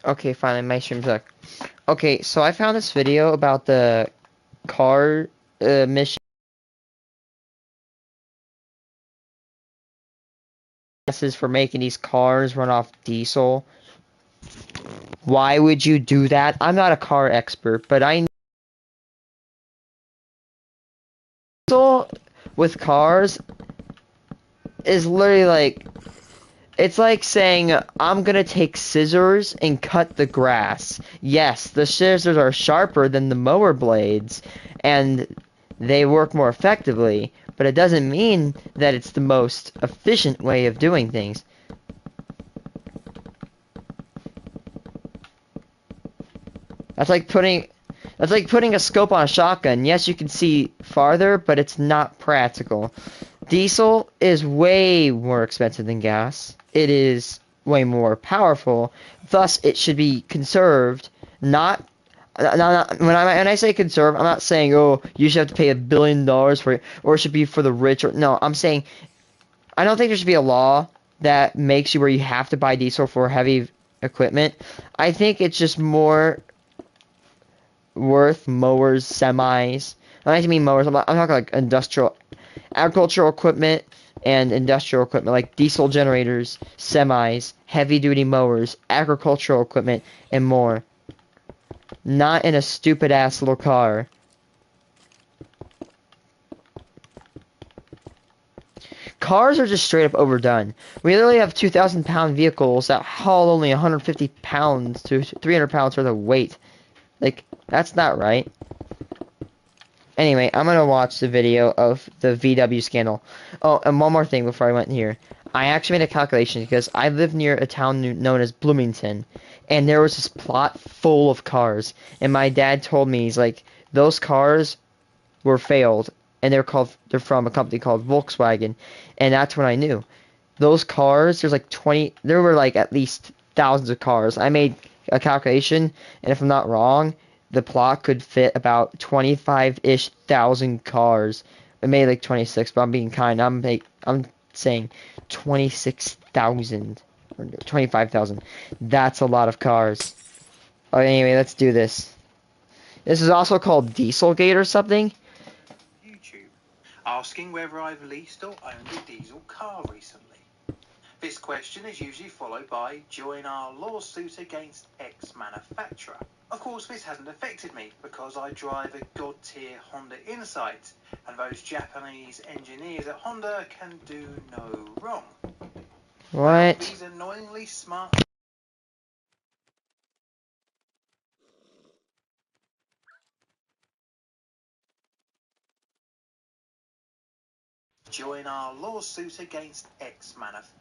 Okay, finally, my stream's back. Okay, so I found this video about the car mission for making these cars run off diesel. Why would you do that? I'm not a car expert, but I know with cars is literally like, it's like saying, I'm gonna take scissors and cut the grass. Yes, the scissors are sharper than the mower blades, and they work more effectively, but it doesn't mean that it's the most efficient way of doing things. That's like putting a scope on a shotgun. Yes, you can see farther, but it's not practical. Diesel is way more expensive than gas. It is way more powerful. Thus, it should be conserved. Not when I say conserve, I'm not saying, oh, you should have to pay $1 billion for it, or it should be for the rich. Or no, I'm saying I don't think there should be a law that makes you where you have to buy diesel for heavy equipment. I think it's just more worth mowers, semis. I don't mean mowers. I'm talking like industrial, agricultural equipment and industrial equipment like diesel generators, semis, heavy-duty mowers, agricultural equipment, and more. Not in a stupid-ass little car. Cars are just straight up overdone. We literally have 2,000-pound vehicles that haul only 150 pounds to 300 pounds worth of weight. Like, that's not right. Anyway, I'm gonna watch the video of the VW scandal. Oh, and one more thing before I went here. I actually made a calculation because I live near a town known as Bloomington, and there was this plot full of cars. And my dad told me, he's like, those cars were failed, and they're from a company called Volkswagen, and that's when I knew. Those cars, there were like at least thousands of cars. I made a calculation, and if I'm not wrong, the plot could fit about 25-ish thousand cars. It made like 26, but I'm being kind. I'm saying 26,000 or 25,000. That's a lot of cars. Oh, anyway, let's do this. This is also called Dieselgate or something. YouTube, asking whether I've leased or owned a diesel car recently. This question is usually followed by, join our lawsuit against X manufacturer. Of course, this hasn't affected me because I drive a god-tier Honda Insight, and those Japanese engineers at Honda can do no wrong. What? Well, these annoyingly smart... Join our lawsuit against X manufacturer.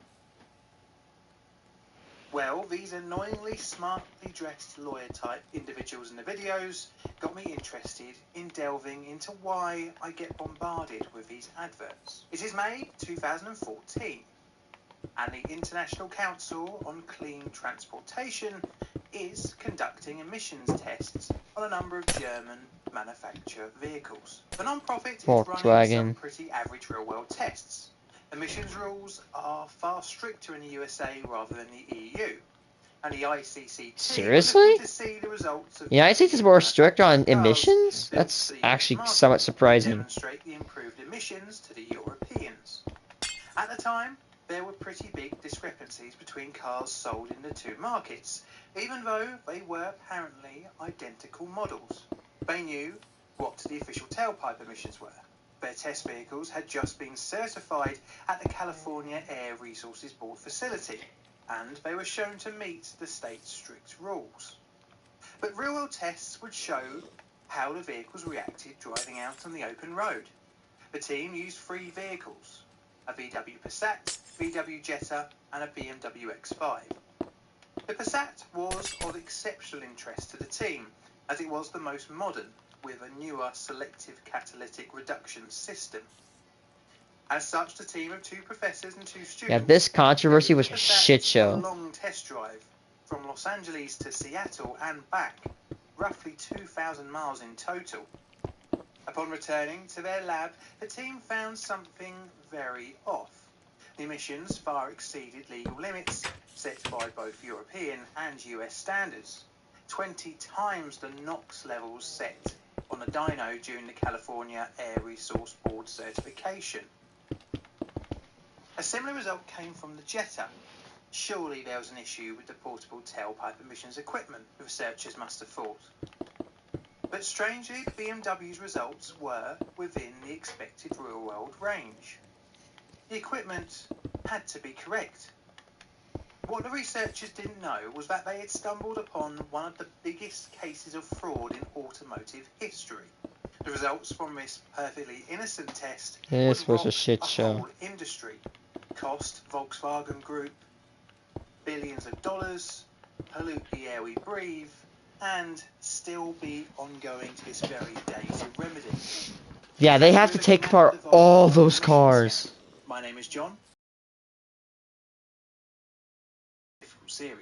Well, these annoyingly smartly dressed lawyer-type individuals in the videos got me interested in delving into why I get bombarded with these adverts. It is May 2014, and the International Council on Clean Transportation is conducting emissions tests on a number of German manufacturer vehicles. The non-profit is running some pretty average real-world tests. Emissions rules are far stricter in the USA rather than the EU, and the ICCT Seriously? to see the results of The United States is more strict on emissions? That's actually somewhat surprising. Demonstrate the improved emissions to the Europeans. At the time, there were pretty big discrepancies between cars sold in the two markets, even though they were apparently identical models. They knew what the official tailpipe emissions were. Their test vehicles had just been certified at the California Air Resources Board facility, and they were shown to meet the state's strict rules. But real-world tests would show how the vehicles reacted driving out on the open road. The team used 3 vehicles, a VW Passat, VW Jetta, and a BMW X5. The Passat was of exceptional interest to the team, as it was the most modern, with a newer selective catalytic reduction system. As such, the team of 2 professors and 2 students... Yeah, this controversy was a shit show. A long test drive from Los Angeles to Seattle and back, roughly 2,000 miles in total. Upon returning to their lab, the team found something very off. The emissions far exceeded legal limits, set by both European and US standards, 20 times the NOx levels set on a dyno during the California Air Resource Board certification. A similar result came from the Jetta. Surely there was an issue with the portable tailpipe emissions equipment, researchers must have thought. But strangely, BMW's results were within the expected real-world range. The equipment had to be correct. What the researchers didn't know was that they had stumbled upon one of the biggest cases of fraud in automotive history. The results from this perfectly innocent test This would was a rock shit a show. whole industry, cost Volkswagen Group billions of dollars, pollute the air we breathe, and still be ongoing to this very day to remedy. Yeah, they have to take apart all those cars. My name is John. Difficult series.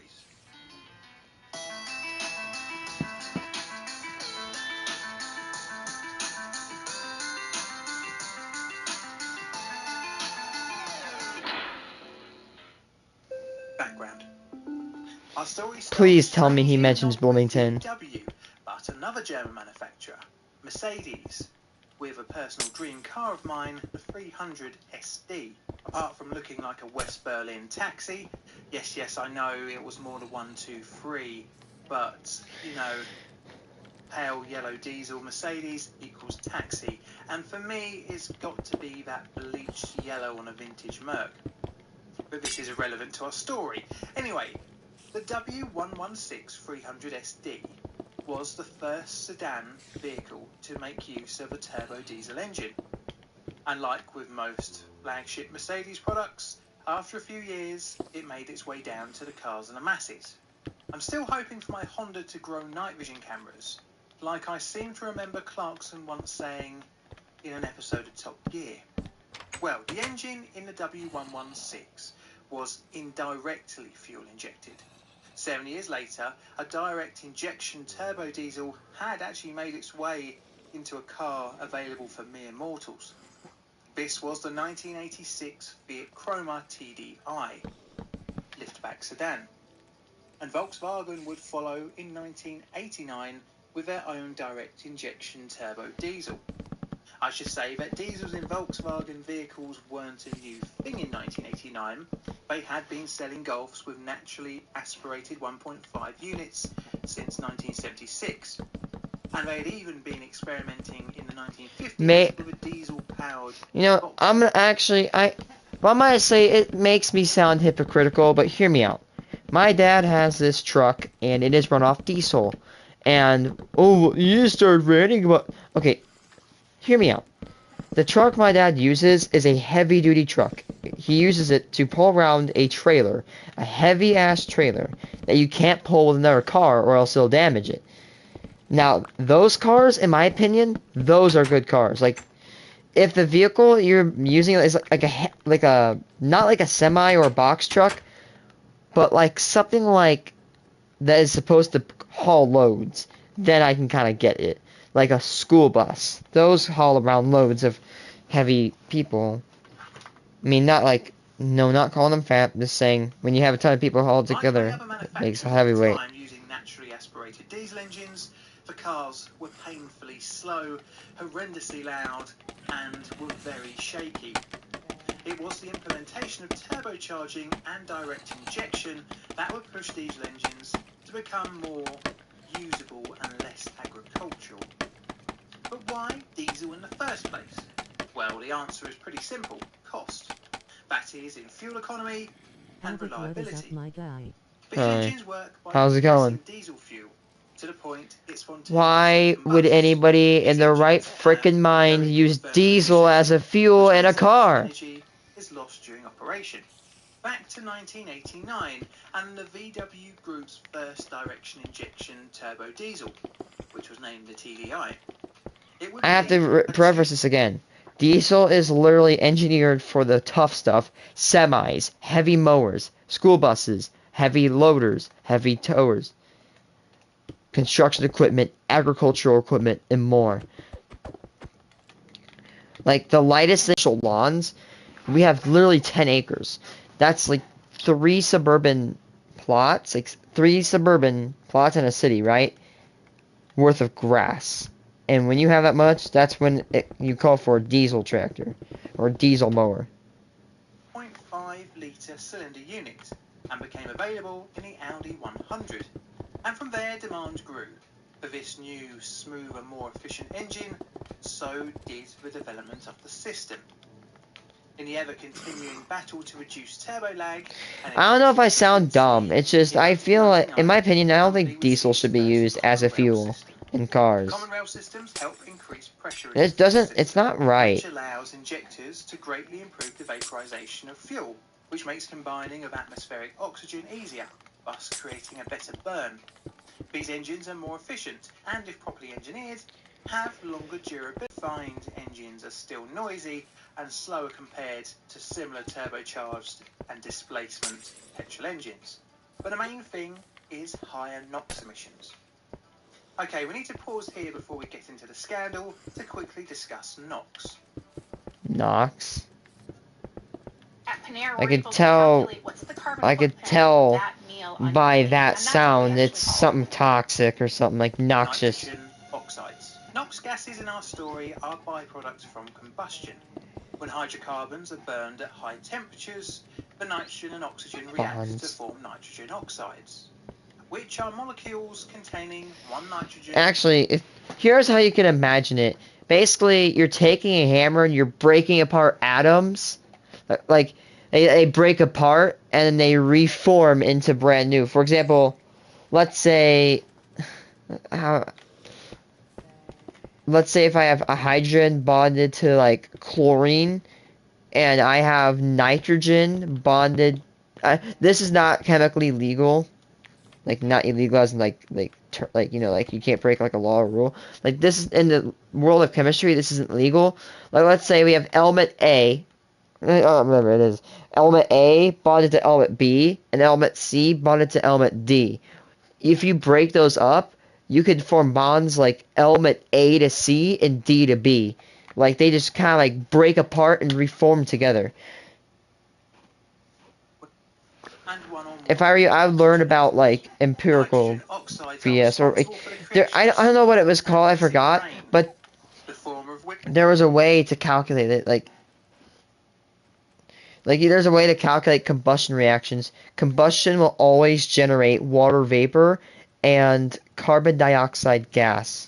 Background. Our story starts Please tell me he strangely mentions not with Bloomington. BMW, but another German manufacturer, Mercedes, with a personal dream car of mine, the 300 SD. Apart from looking like a West Berlin taxi, yes, I know it was more the 123, but, you know, pale yellow diesel Mercedes equals taxi, and for me, it's got to be that bleached yellow on a vintage Merc. But this is irrelevant to our story. Anyway, the W116-300SD was the first sedan vehicle to make use of a turbo diesel engine. And like with most flagship Mercedes products, after a few years, it made its way down to the cars and the masses. I'm still hoping for my Honda to grow night vision cameras, like I seem to remember Clarkson once saying in an episode of Top Gear. Well, the engine in the W116 was indirectly fuel injected. 7 years later, a direct injection turbo diesel had actually made its way into a car available for mere mortals. This was the 1986 Fiat Croma TDI, liftback sedan. And Volkswagen would follow in 1989 with their own direct injection turbo diesel. I should say that diesels in Volkswagen vehicles weren't a new thing in 1989. They had been selling Golfs with naturally aspirated 1.5 units since 1976. And they had even been experimenting in the 1950s with a diesel-powered... You know, I'm gonna actually, well, I might say it makes me sound hypocritical, but hear me out. My dad has this truck, and it is run off diesel. And, oh, you started ranting about... Okay, hear me out. The truck my dad uses is a heavy-duty truck. He uses it to pull around a trailer, a heavy-ass trailer, that you can't pull with another car or else it'll damage it. Now, those cars, in my opinion, those are good cars. Like, if the vehicle you're using is like a not like a semi or a box truck, but like something like that is supposed to haul loads, then I can kind of get it. Like a school bus. Those haul around loads of heavy people. I mean, not like, no, not calling them fat, just saying when you have a ton of people hauled together, it makes a heavyweight. Using naturally aspirated diesel engines, the cars were painfully slow, horrendously loud, and were very shaky. It was the implementation of turbocharging and direct injection that would push diesel engines to become more usable and less agricultural. But why diesel in the first place? Well, the answer is pretty simple: cost. That is, in fuel economy and reliability. These engines work by How's it going? compressing diesel fuel to the point it spontaneously Why would combusts. anybody in their right frickin' mind use diesel as a fuel in a car? Energy is lost during operation. Back to 1989 and the VW Group's first direction injection turbo diesel, which was named the TDI. I have to preface this again. Diesel is literally engineered for the tough stuff: semis, heavy mowers, school buses, heavy loaders, heavy towers, construction equipment, agricultural equipment, and more. Like the lightest initial lawns, we have literally 10 acres. That's like three suburban plots, like three suburban plots in a city, right? Worth of grass. And when you have that much, that's when you call for a diesel tractor or a diesel mower. 0.5-litre cylinder unit and became available in the Audi 100. And from there, demand grew. For this new, smoother, more efficient engine, so did the development of the system. In the ever-continuing battle to reduce turbo lag... I don't know if I sound dumb. It's just, I feel like, in my opinion, I don't think diesel should be used as a fuel in cars. Common rail systems help increase pressure... It's not right. Which allows injectors to greatly improve the vaporization of fuel, which makes combining of atmospheric oxygen easier, thus creating a better burn. These engines are more efficient and, if properly engineered, have longer durability. Refined engines are still noisy and slower compared to similar turbocharged and displacement petrol engines. But the main thing is higher NOx emissions. Okay, we need to pause here before we get into the scandal to quickly discuss NOx. NOx? I could tell by that sound it's something toxic or something like noxious. Nitrogen oxides. NOx gases in our story are byproducts from combustion. When hydrocarbons are burned at high temperatures, the nitrogen and oxygen react to form nitrogen oxides, which are molecules containing one nitrogen... Actually, here's how you can imagine it. Basically, you're taking a hammer and you're breaking apart atoms. Like, they break apart and then they reform into brand new. For example, let's say if I have a hydrogen bonded to like chlorine and I have nitrogen bonded, this is not chemically legal, like not illegal as in like you know, like you can't break like a law or rule. Like this is in the world of chemistry, this isn't legal. Like let's say we have element A, whatever it is, element A bonded to element B and element C bonded to element D. If you break those up, you could form bonds like element A to C and D to B. Like, they just kind of, like, break apart and reform together. If I were you, I would learn about, like, empirical BS. Or, I don't know what it was called, I forgot. But there was a way to calculate it, like, there's a way to calculate combustion reactions. Combustion will always generate water vapor and carbon dioxide gas.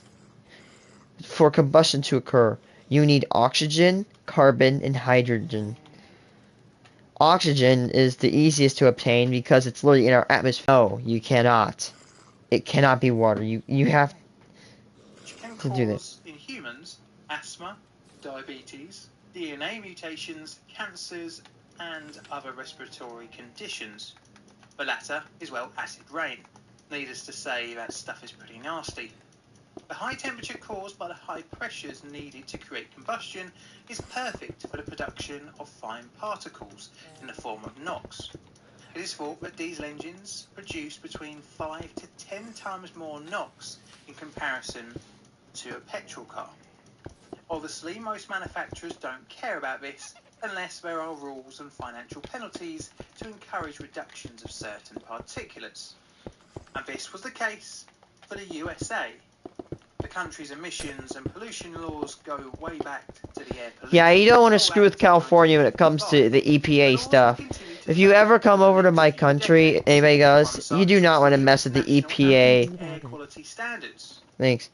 For combustion to occur, you need oxygen, carbon, and hydrogen. Oxygen is the easiest to obtain because it's literally in our atmosphere. No, you cannot. It cannot be water. You have to do this. In humans, asthma, diabetes, DNA mutations, cancers, and other respiratory conditions. The latter is, well, acid rain. Needless to say, that stuff is pretty nasty. The high temperature caused by the high pressures needed to create combustion is perfect for the production of fine particles in the form of NOx. It is thought that diesel engines produce between 5 to 10 times more NOx in comparison to a petrol car. Obviously, most manufacturers don't care about this unless there are rules and financial penalties to encourage reductions of certain particulates. And this was the case for the USA. The country's emissions and pollution laws go way back to the air pollution. Yeah, you don't want to screw with California when it comes to the EPA stuff. If you ever come over to my country, anybody goes, you do not want to mess with the EPA. Air quality standards. Thanks.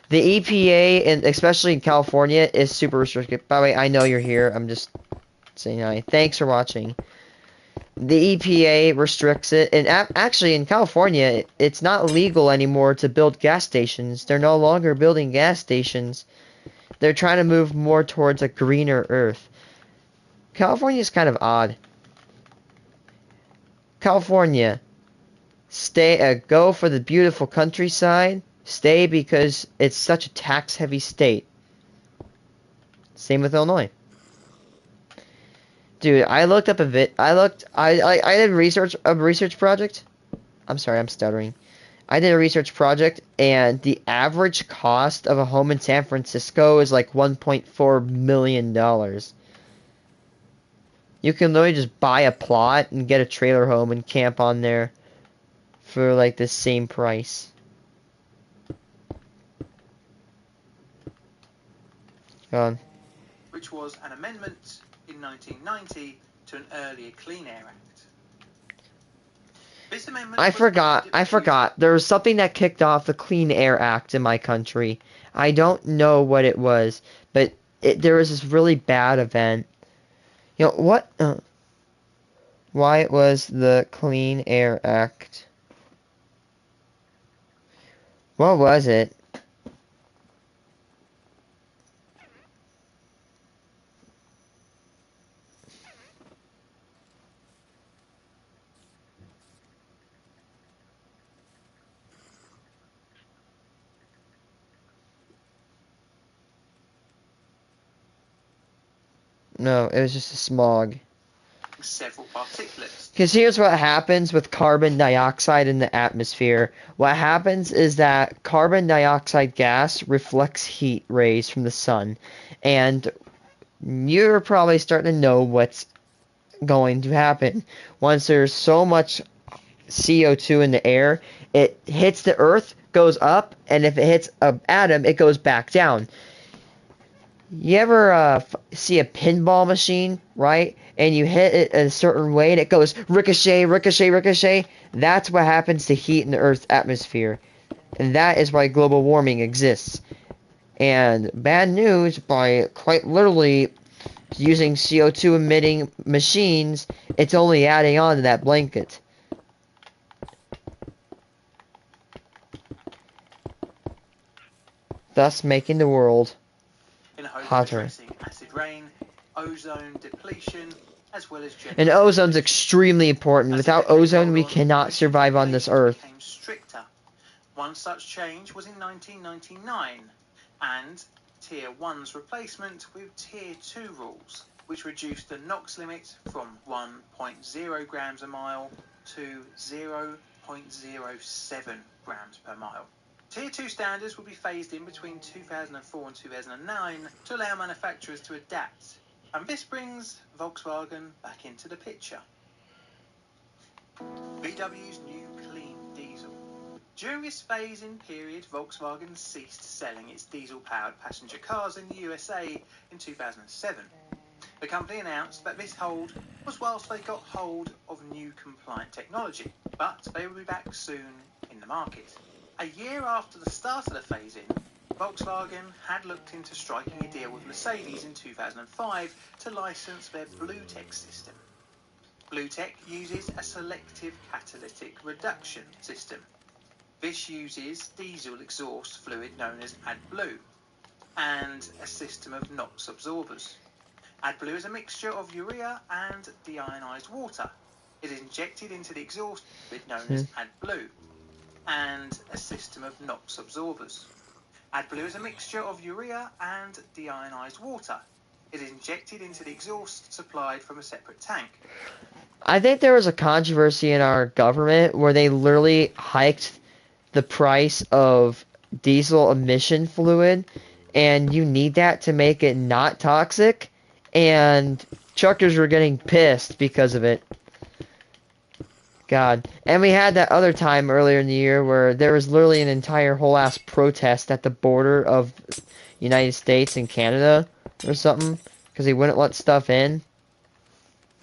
The EPA, and especially in California, is super restrictive. By the way, I know you're here. I'm just saying hi. Thanks for watching. The EPA restricts it, and actually in California, it's not legal anymore to build gas stations. They're no longer building gas stations. They're trying to move more towards a greener earth. California is kind of odd. California, go for the beautiful countryside. Stay because it's such a tax-heavy state. Same with Illinois. Dude, I looked up a bit. I did a research project. I'm sorry, I'm stuttering. I did a research project, and the average cost of a home in San Francisco is like $1.4 million. You can literally just buy a plot and get a trailer home and camp on there for like the same price. Go on. which was an amendment in 1990 to an earlier Clean Air Act. This amendment I was aimed at forgot. There was something that kicked off the Clean Air Act in my country. I don't know what it was, but there was this really bad event. You know, what? Why it was the Clean Air Act? What was it? No, it was just a smog. several particulates. Because here's what happens with carbon dioxide in the atmosphere. What happens is that carbon dioxide gas reflects heat rays from the sun. And you're probably starting to know what's going to happen. Once there's so much CO2 in the air, it hits the earth, goes up, and if it hits an atom, it goes back down. You ever see a pinball machine, right? And you hit it a certain way and it goes ricochet, ricochet, ricochet? That's what happens to heat in the Earth's atmosphere. And that is why global warming exists. And bad news, by quite literally using CO2 emitting machines, it's only adding on to that blanket. Thus making the world in hope hotter. of addressing acid rain, ozone depletion, as well as And ozone's extremely important. Without ozone, we cannot survive on this earth. Became stricter. One such change was in 1999, and Tier 1's replacement with Tier 2 rules, which reduced the NOx limit from 1.0 grams a mile to 0.07 grams per mile. Tier 2 standards will be phased in between 2004 and 2009 to allow manufacturers to adapt, and this brings Volkswagen back into the picture. VW's new clean diesel. During this phase-in period, Volkswagen ceased selling its diesel-powered passenger cars in the USA in 2007. The company announced that this hold was whilst they got hold of new compliant technology, but they will be back soon in the market. A year after the start of the phase-in, Volkswagen had looked into striking a deal with Mercedes in 2005 to license their BlueTech system. BlueTech uses a selective catalytic reduction system. This uses diesel exhaust fluid known as AdBlue and a system of NOx absorbers. AdBlue is a mixture of urea and deionized water. It is injected into the exhaust fluid known as AdBlue and a system of NOx absorbers. AdBlue is a mixture of urea and deionized water. It is injected into the exhaust supplied from a separate tank. I think there was a controversy in our government where they literally hiked the price of diesel emission fluid, and you need that to make it not toxic, and truckers were getting pissed because of it. God. And we had that other time earlier in the year where there was literally an entire whole ass protest at the border of United States and Canada or something because they wouldn't let stuff in.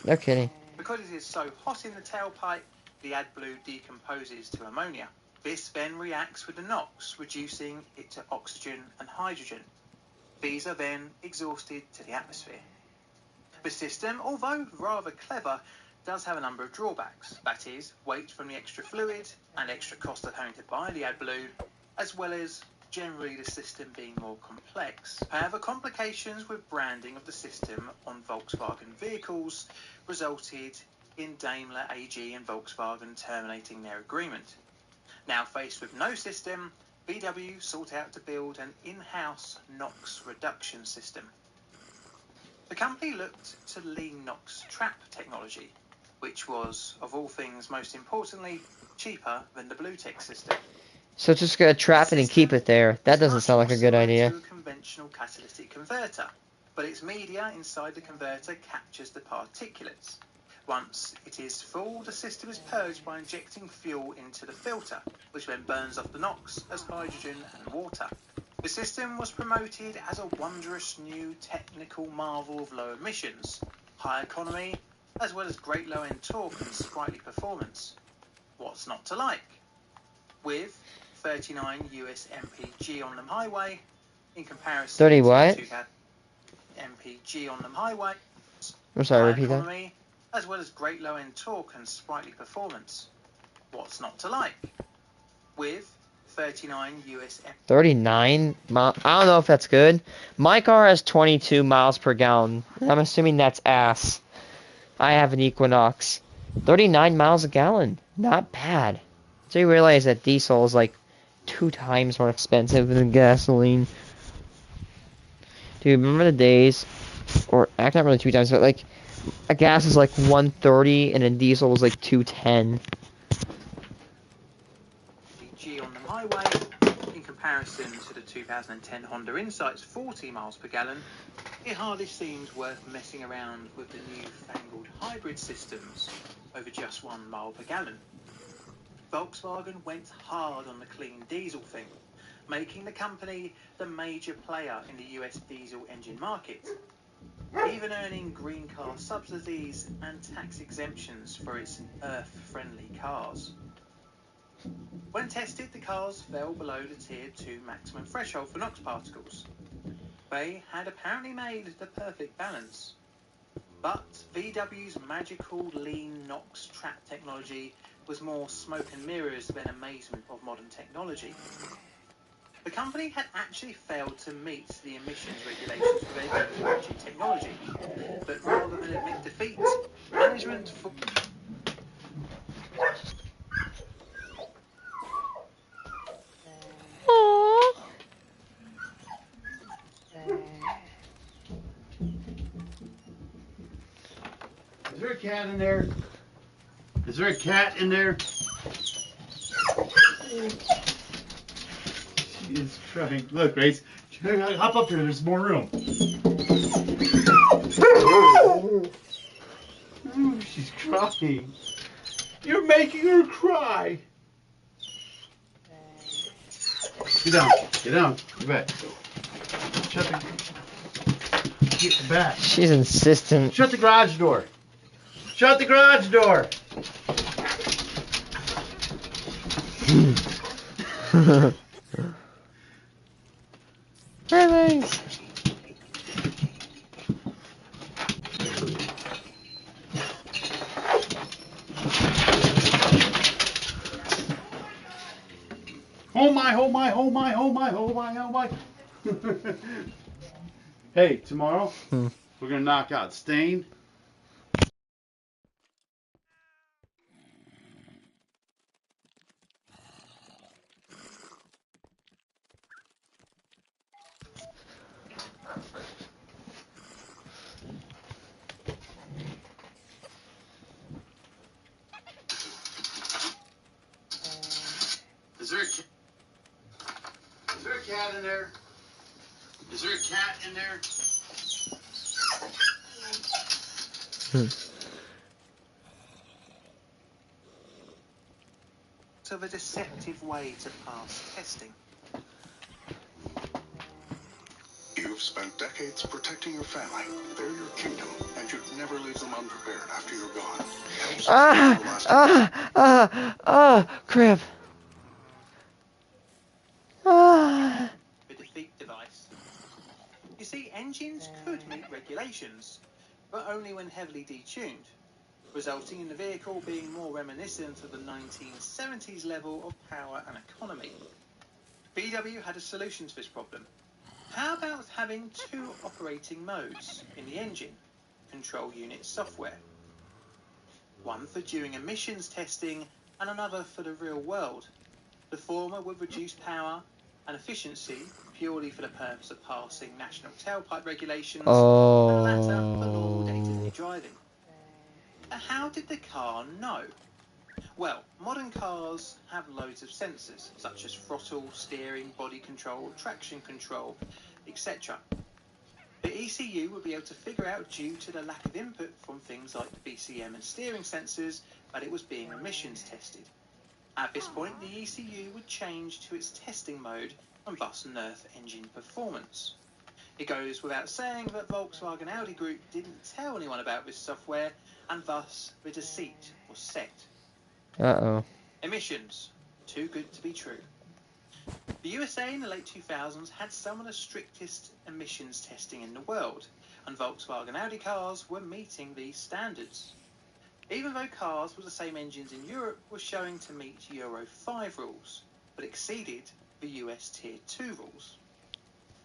No kidding. Because it is so hot in the tailpipe, the AdBlue decomposes to ammonia. This then reacts with the NOx, reducing it to oxygen and hydrogen. These are then exhausted to the atmosphere. The system, although rather clever, does have a number of drawbacks. That is, weight from the extra fluid and extra cost of having to buy the AdBlue, as well as generally the system being more complex. However, complications with branding of the system on Volkswagen vehicles resulted in Daimler AG and Volkswagen terminating their agreement. Now faced with no system, VW sought out to build an in-house NOx reduction system. The company looked to lean NOx trap technology, which was, of all things, most importantly, cheaper than the BlueTech system. So it's just gonna trap it and keep it there. That doesn't sound like a good idea. To a conventional catalytic converter. but its media inside the converter captures the particulates. Once it is full, the system is purged by injecting fuel into the filter, which then burns off the NOx as hydrogen and water. The system was promoted as a wondrous new technical marvel of low emissions, high economy, as well as great low-end torque and sprightly performance. What's not to like? With 39 US mpg on the highway, in comparison 30 to what? 2,000 mpg on the highway, I'm sorry, high repeat that. economy, as well as great low-end torque and sprightly performance. What's not to like? With 39 US 39 miles. I don't know if that's good. My car has 22 miles per gallon. I'm assuming that's ass. I have an Equinox. 39 miles a gallon. Not bad. So you realize that diesel is like 2 times more expensive than gasoline. Dude, remember the days, or not really 2 times, but like a gas is like 130 and a diesel was like 210. G on the highway, in comparison to the 2010 Honda Insight's 40 miles per gallon, it hardly seems worth messing around with the newfangled hybrid systems over just 1 mile per gallon. Volkswagen went hard on the clean diesel thing, making the company the major player in the US diesel engine market, even earning green car subsidies and tax exemptions for its earth-friendly cars. When tested, the cars fell below the Tier 2 maximum threshold for NOx particles. They had apparently made the perfect balance. But VW's magical lean NOx trap technology was more smoke and mirrors than amazement of modern technology. The company had actually failed to meet the emissions regulations for their engine technology, but rather than admit defeat, management for Is there a cat in there? Is there a cat in there? She is crying. Look, Grace. Hop up here. There's more room. Ooh, she's crying. You're making her cry. Get down. Get down. Get back. Shut the... Get back. She's insistent. Shut the garage door. Shut the garage door. Thanks. Oh my, oh my, oh my, oh my, oh my, oh my. Hey, tomorrow we're gonna knock out Stain. Is there a cat in there? Is there a cat in there? of a deceptive way to pass testing. You've spent decades protecting your family. They're your kingdom, and you'd never leave them unprepared after you're gone. Crap. The defeat device. You see, engines could meet regulations, but only when heavily detuned, resulting in the vehicle being more reminiscent of the 1970s level of power and economy. VW had a solution to this problem. How about having two operating modes in the engine control unit software? One for during emissions testing and another for the real world. The former would reduce power and efficiency purely for the purpose of passing national tailpipe regulations, and the latter for normal day-to-day driving. How did the car know? Well, modern cars have loads of sensors, such as throttle, steering, body control, traction control, etc. The ECU would be able to figure out, due to the lack of input from things like the BCM and steering sensors, that it was being emissions tested. At this point, the ECU would change to its testing mode and thus nerf engine performance. It goes without saying that Volkswagen Audi Group didn't tell anyone about this software, and thus the deceit was set. Uh-oh. Emissions. Too good to be true. The USA in the late 2000s had some of the strictest emissions testing in the world, and Volkswagen Audi cars were meeting these standards. Even though cars with the same engines in Europe were showing to meet Euro 5 rules, but exceeded the US Tier 2 rules.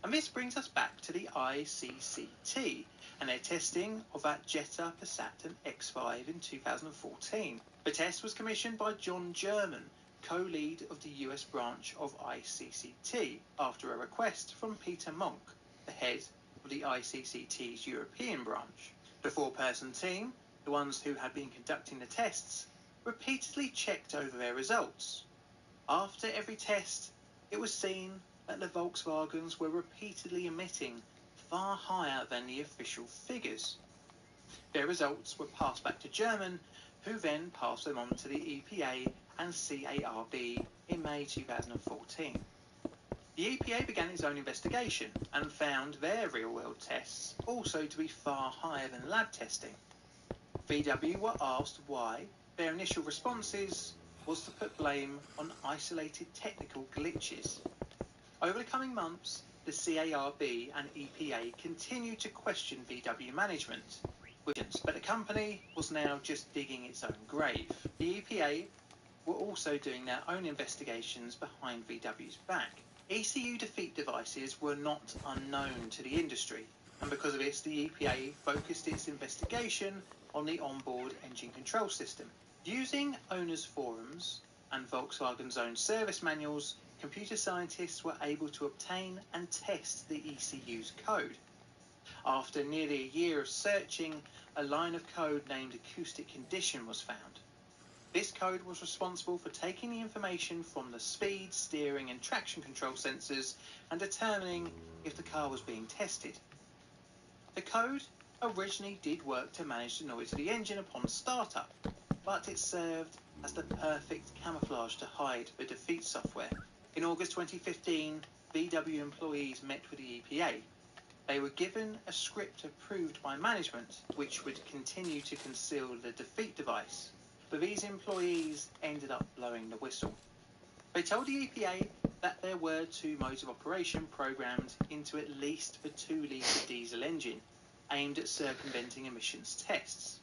And this brings us back to the ICCT and their testing of that Jetta, Passat and X5 in 2014. The test was commissioned by John German, co-lead of the US branch of ICCT, after a request from Peter Monk, the head of the ICCT's European branch. The four-person team, the ones who had been conducting the tests, repeatedly checked over their results. After every test, it was seen that the Volkswagens were repeatedly emitting far higher than the official figures. Their results were passed back to German, who then passed them on to the EPA and CARB in May 2014. The EPA began its own investigation and found their real-world tests also to be far higher than lab testing. VW were asked why. Their initial responses was to put blame on isolated technical glitches. Over the coming months, the CARB and EPA continued to question VW management, but the company was now just digging its own grave. The EPA were also doing their own investigations behind VW's back. ECU defeat devices were not unknown to the industry, and because of this, the EPA focused its investigation on the onboard engine control system. Using owners' forums and Volkswagen's own service manuals, computer scientists were able to obtain and test the ECU's code. After nearly a year of searching, a line of code named acoustic condition was found. This code was responsible for taking the information from the speed, steering and traction control sensors and determining if the car was being tested. The code originally did work to manage the noise of the engine upon startup, but it served as the perfect camouflage to hide the defeat software. In August 2015, VW employees met with the EPA. They were given a script approved by management, which would continue to conceal the defeat device, but these employees ended up blowing the whistle. They told the EPA that there were two modes of operation programmed into at least the 2-litre diesel engine, aimed at circumventing emissions tests.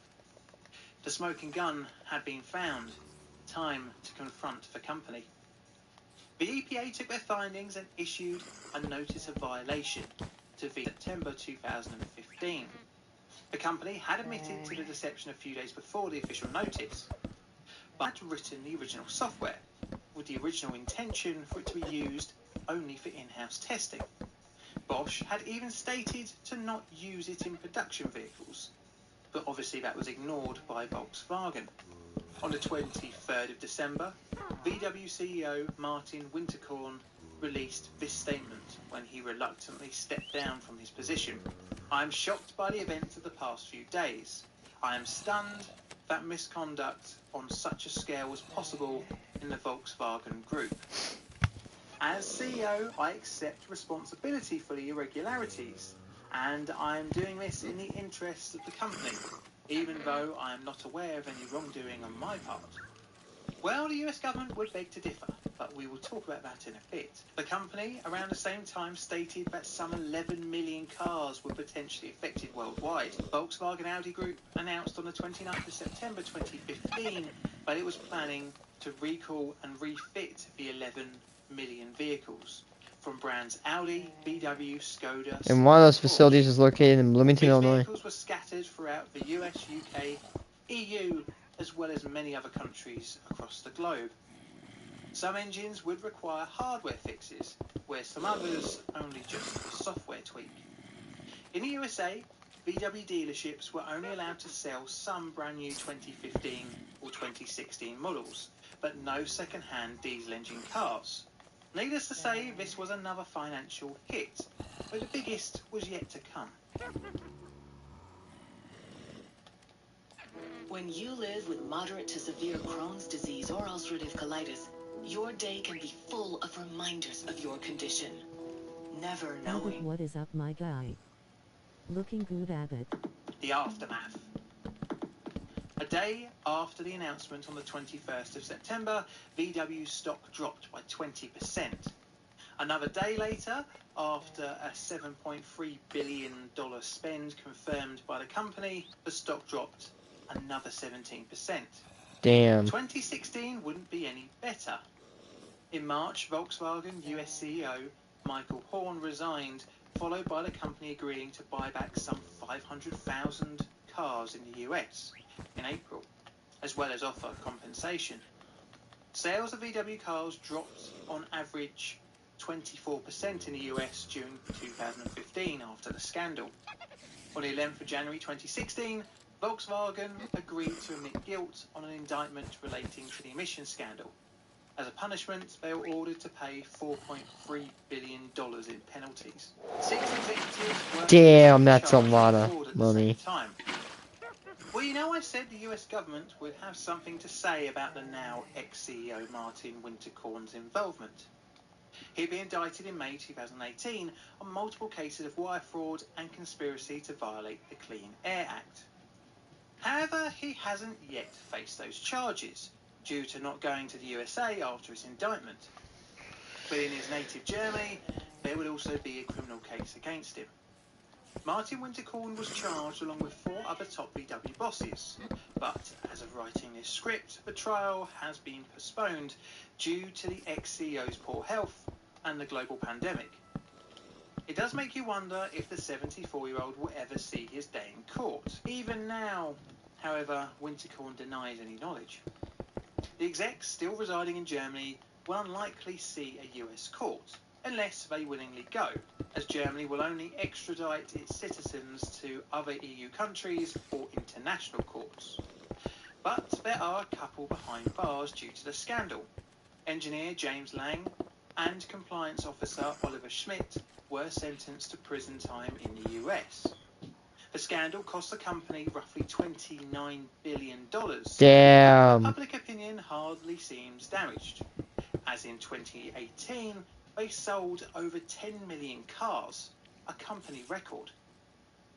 The smoking gun had been found. Time to confront the company. The EPA took their findings and issued a notice of violation to September 2015. The company had admitted to the deception a few days before the official notice, but had written the original software, with the original intention for it to be used only for in-house testing. Bosch had even stated to not use it in production vehicles, but obviously that was ignored by Volkswagen. On the 23rd of December, VW CEO Martin Winterkorn released this statement when he reluctantly stepped down from his position. I am shocked by the events of the past few days. I am stunned that misconduct on such a scale was possible in the Volkswagen Group. As CEO, I accept responsibility for the irregularities, and I am doing this in the interests of the company, even though I am not aware of any wrongdoing on my part. Well, the US government would beg to differ, but we will talk about that in a bit. The company, around the same time, stated that some 11 million cars were potentially affected worldwide. Volkswagen Audi Group announced on the 29th of September 2015 that it was planning to recall and refit the 11 million vehicles from brands Audi, VW, Skoda. And one of those Porsche. facilities is located in Bloomington, These Illinois. vehicles were scattered throughout the US, UK, EU, as well as many other countries across the globe. Some engines would require hardware fixes, where some others only just a software tweak. In the USA, VW dealerships were only allowed to sell some brand new 2015 or 2016 models, but no second-hand diesel engine cars. Needless to say, this was another financial hit, but the biggest was yet to come. When you live with moderate to severe Crohn's disease or ulcerative colitis, your day can be full of reminders of your condition. Never Abbott, knowing what is up, my guy? Looking good, Abbott. The aftermath. A day after the announcement on the 21st of September, VW's stock dropped by 20%. Another day later, after a $7.3 billion spend confirmed by the company, the stock dropped another 17%. Damn. 2016 wouldn't be any better. In March, Volkswagen US CEO Michael Horn resigned, followed by the company agreeing to buy back some 500,000 cars in the US in April, as well as offer compensation. Sales of VW cars dropped on average 24% in the US during 2015 after the scandal. On the 11th of January 2016, Volkswagen agreed to admit guilt on an indictment relating to the emissions scandal. As a punishment, they were ordered to pay $4.3 billion in penalties. 6 executives were Damn, that's a charged lot with of fraud at money. the same time. Well, you know, I said the US government would have something to say about the now ex-CEO Martin Winterkorn's involvement. He'd been indicted in May 2018 on multiple cases of wire fraud and conspiracy to violate the Clean Air Act. However, he hasn't yet faced those charges, due to not going to the USA after his indictment. But in his native Germany, there would also be a criminal case against him. Martin Winterkorn was charged along with 4 other top VW bosses, but as of writing this script, the trial has been postponed due to the ex-CEO's poor health and the global pandemic. It does make you wonder if the 74-year-old will ever see his day in court. Even now, however, Winterkorn denies any knowledge. The execs still residing in Germany will unlikely see a US court, unless they willingly go, as Germany will only extradite its citizens to other EU countries or international courts. But there are a couple behind bars due to the scandal. Engineer James Lang and compliance officer Oliver Schmidt were sentenced to prison time in the US. The scandal cost the company roughly $29 billion. Damn. Public opinion hardly seems damaged, as in 2018 they sold over 10 million cars, a company record.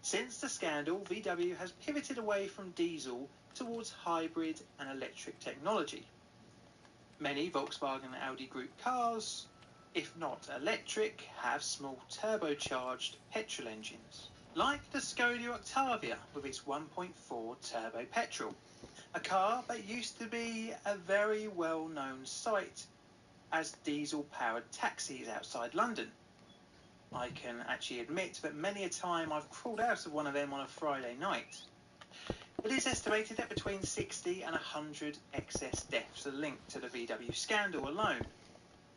Since the scandal, VW has pivoted away from diesel towards hybrid and electric technology. Many Volkswagen and Audi Group cars, if not electric, have small turbocharged petrol engines, like the Skoda Octavia with its 1.4 turbo petrol, a car that used to be a very well-known sight as diesel-powered taxis outside London. I can actually admit that many a time I've crawled out of one of them on a Friday night. It is estimated that between 60 and 100 excess deaths are linked to the VW scandal alone,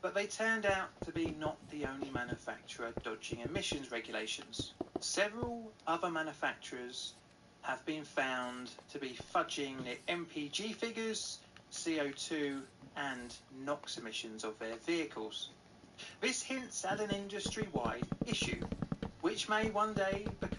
but they turned out to be not the only manufacturer dodging emissions regulations. Several other manufacturers have been found to be fudging the MPG figures, CO2 and NOx emissions of their vehicles. This hints at an industry-wide issue, which may one day become